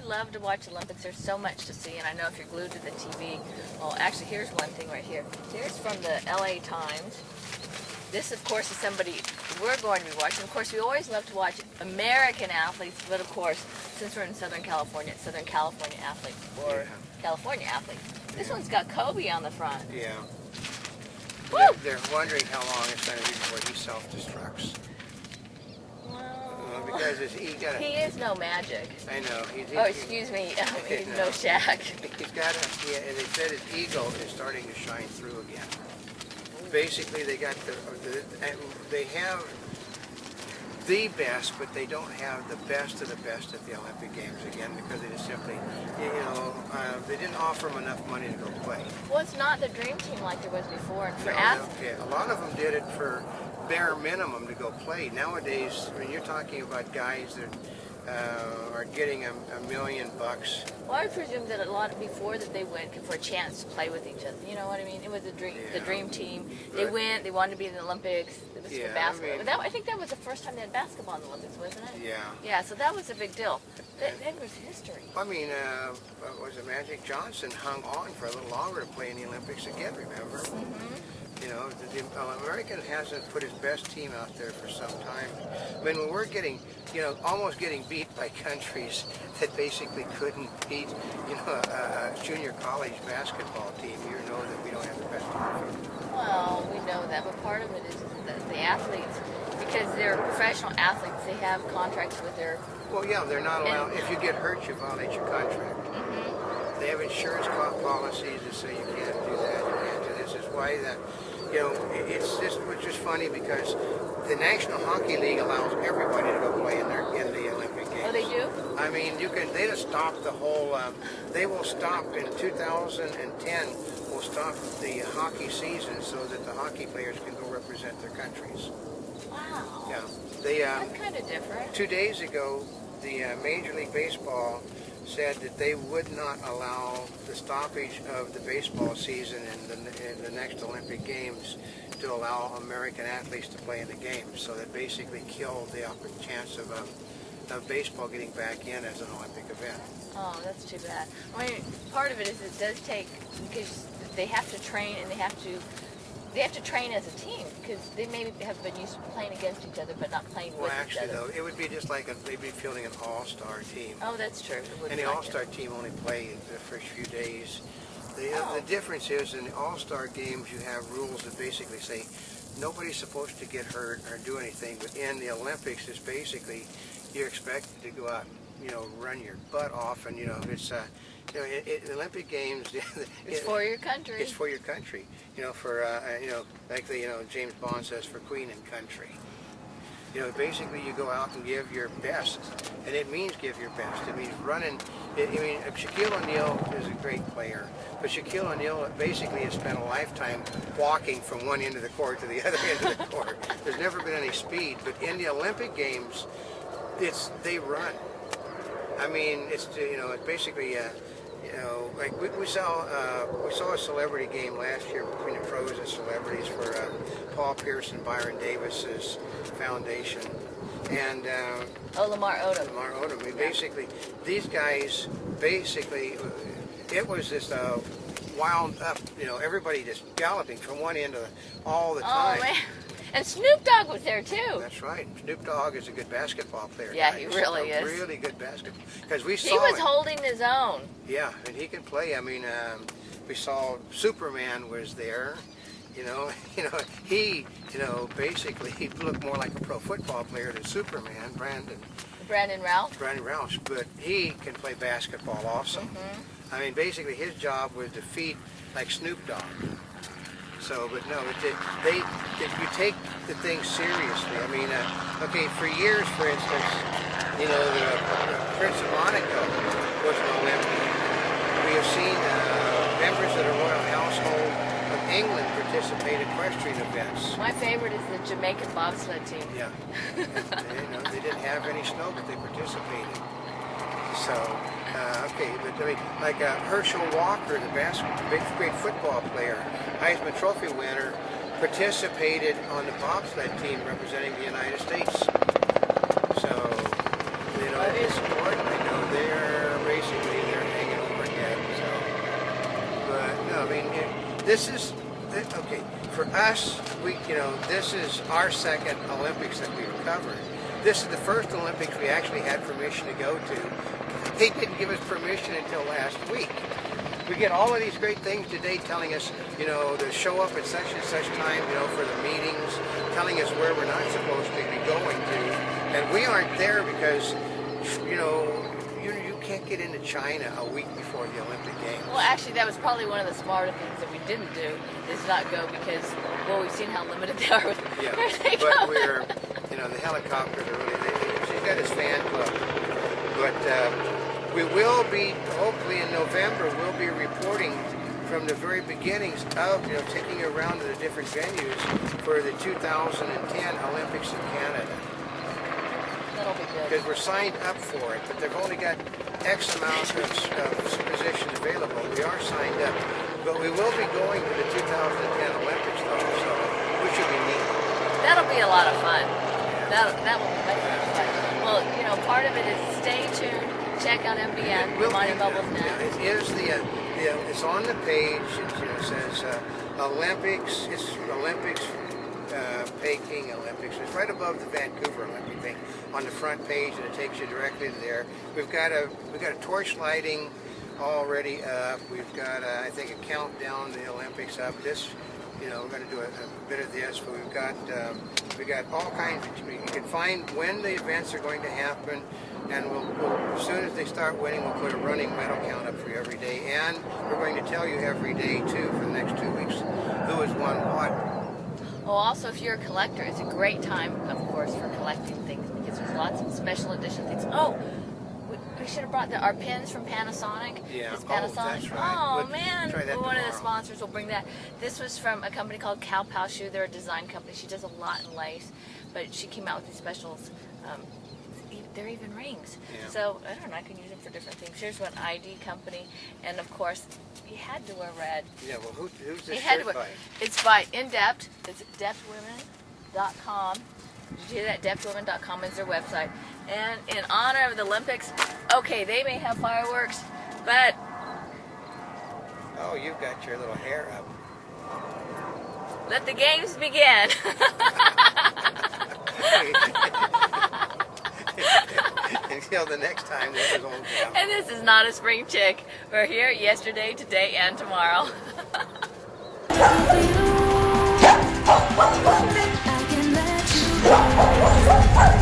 love to watch Olympics. There's so much to see, and I know if you're glued to the TV, well, actually, here's one thing right here. Here's from the LA Times. This, of course, is somebody we're going to be watching. Of course, we always love to watch American athletes, but of course, since we're in Southern California, it's Southern California athletes or California athletes. This one's got Kobe on the front. Yeah. Woo! They're wondering how long it's going to be before he self-destructs. Well, because he is no magic. I know. Excuse me. He's no Shaq. He's got and they said his ego is starting to shine through again. Basically, they got they have the best, but they don't have the best of the best at the Olympic Games again because they just simply, they didn't offer them enough money to go play. Well, it's not the dream team like there was before, and for a lot of them did it for bare minimum to go play. Nowadays, I mean, you're talking about guys that are getting $1 million. Well, I presume that a lot before that they went for a chance to play with each other. You know what I mean? It was the dream team. They went. They wanted to be in the Olympics. It was for basketball. I think that was the first time they had basketball in the Olympics, wasn't it? Yeah. Yeah. So that was a big deal. That was history. I mean, was it Magic Johnson hung on for a little longer to play in the Olympics again? Remember? Mm-hmm. You know, the American hasn't put his best team out there for some time. I mean, when we're getting, almost getting beat by countries that basically couldn't beat, a junior college basketball team, you know that we don't have the best team. Well, we know that, but part of it is that the athletes, because they're professional athletes, they have contracts with their... Well, yeah, they're not allowed. If you get hurt, you violate your contract. Mm-hmm. They have insurance policies that say you can't do that. You can't do this. Is why that... which is funny because the National Hockey League allows everybody to go play in the Olympic Games. Oh, they do? I mean, they just stop the whole, they will stop in 2010, will stop the hockey season so that the hockey players can go represent their countries. Wow. Yeah. That's kind of different. 2 days ago, the Major League Baseball said that they would not allow the stoppage of the baseball season in the next Olympic Games to allow American athletes to play in the games. So that basically killed the chance of baseball getting back in as an Olympic event. Oh, that's too bad. I mean, part of it is it does take, because they have to train and they have to train as a team because they maybe have been used to playing against each other but not playing with each other. Well, actually, though, it would be just like they'd be fielding an all-star team. Oh, that's true. And the all-star team only play the first few days. The difference is in the all-star games you have rules that basically say nobody's supposed to get hurt or do anything, but in the Olympics it's basically you're expected to go out, run your butt off, and it's the Olympic Games. It's for your country. It's for your country. Like James Bond says, for Queen and country. Basically you go out and give your best, and it means give your best. It means running. Shaquille O'Neal is a great player, but Shaquille O'Neal basically has spent a lifetime walking from one end of the court to the other end of the court. There's never been any speed, but in the Olympic Games, they run. I mean, it's basically like we saw a celebrity game last year between the pros and celebrities for Paul Pierce and Byron Davis's foundation, and Lamar Odom. Lamar Odom. I mean, basically, these guys it was just wound up. Everybody just galloping from one end all the time. Oh man. And Snoop Dogg was there too. That's right. Snoop Dogg is a good basketball player. Yeah, he really is. Really good basketball. Because we saw he was holding his own. Yeah, and he can play. I mean, we saw Superman was there. He basically he looked more like a pro football player than Superman, Brandon Roush. Brandon Roush, but he can play basketball also. Mm-hmm. I mean, basically his job was to feed like Snoop Dogg. So, but no, if you take the thing seriously, I mean, for years, for instance, the Prince of Monaco was an Olympian. We have seen members of the royal household of England participate in equestrian events. My favorite is the Jamaican bobsled team. Yeah. They didn't have any snow, but they participated. So, but I mean, like Herschel Walker, the great football player, Heisman Trophy winner, participated on the bobsled team representing the United States. So, it's important. They're racing this is, okay, for us, this is our second Olympics that we've covered. This is the first Olympics we actually had permission to go to. They didn't give us permission until last week. We get all of these great things today telling us, to show up at such and such time, for the meetings, telling us where we're not supposed to be going to. And we aren't there because, you can't get into China a week before the Olympic Games. Well, actually, that was probably one of the smarter things that we didn't do, is not go because, well, we've seen how limited they are with Yeah, where they but go. we're, the helicopters are really, she's got his fan club. But we will be, hopefully in November, we'll be reporting from the very beginnings of, taking you around to the different venues for the 2010 Olympics in Canada. That'll be good. Because we're signed up for it, but they've only got X amount of positions available. We are signed up. But we will be going to the 2010 Olympics, though, so which will be neat. That'll be a lot of fun. That will be very fun. Well, part of it is stay tuned. Check out MBN, Mighty Bubbles Net. It is it's on the page. It says Olympics. It's Olympics. Peking Olympics. It's right above the Vancouver Olympic thing on the front page, and it takes you directly to there. We've got a torch lighting already up. We've got I think a countdown to the Olympics up. This, we're going to do a bit of this, but we've got all kinds of. You can find when the events are going to happen, and we'll as soon as they start winning, we'll put a running medal count up for you every day, and we're going to tell you every day too for the next 2 weeks who has won what. Well, also, if you're a collector, it's a great time, of course, for collecting things because there's lots of special edition things. Oh, we should have brought our pins from Panasonic. Yeah. It's Panasonic. That's right. Oh, man. Try that One of the tomorrow. sponsors will bring that. This was from a company called Cow Pow Shoe. They're a design company. She does a lot in lace, but she came out with these specials. They're even rings. Yeah. So, I don't know, I can use them for different things. Here's one ID company, and of course, you had to wear red. Yeah, well, who's this You had to shirt wear, by? it's by InDepth. It's depthwomen.com. Did you hear that? Depthwomen.com is their website. And in honor of the Olympics, okay, they may have fireworks, but Oh, you've got your little hair up. let the games begin. Until the next time, this is Oldecam. And this is not a spring chick. We're here yesterday, today, and tomorrow. I can let you go.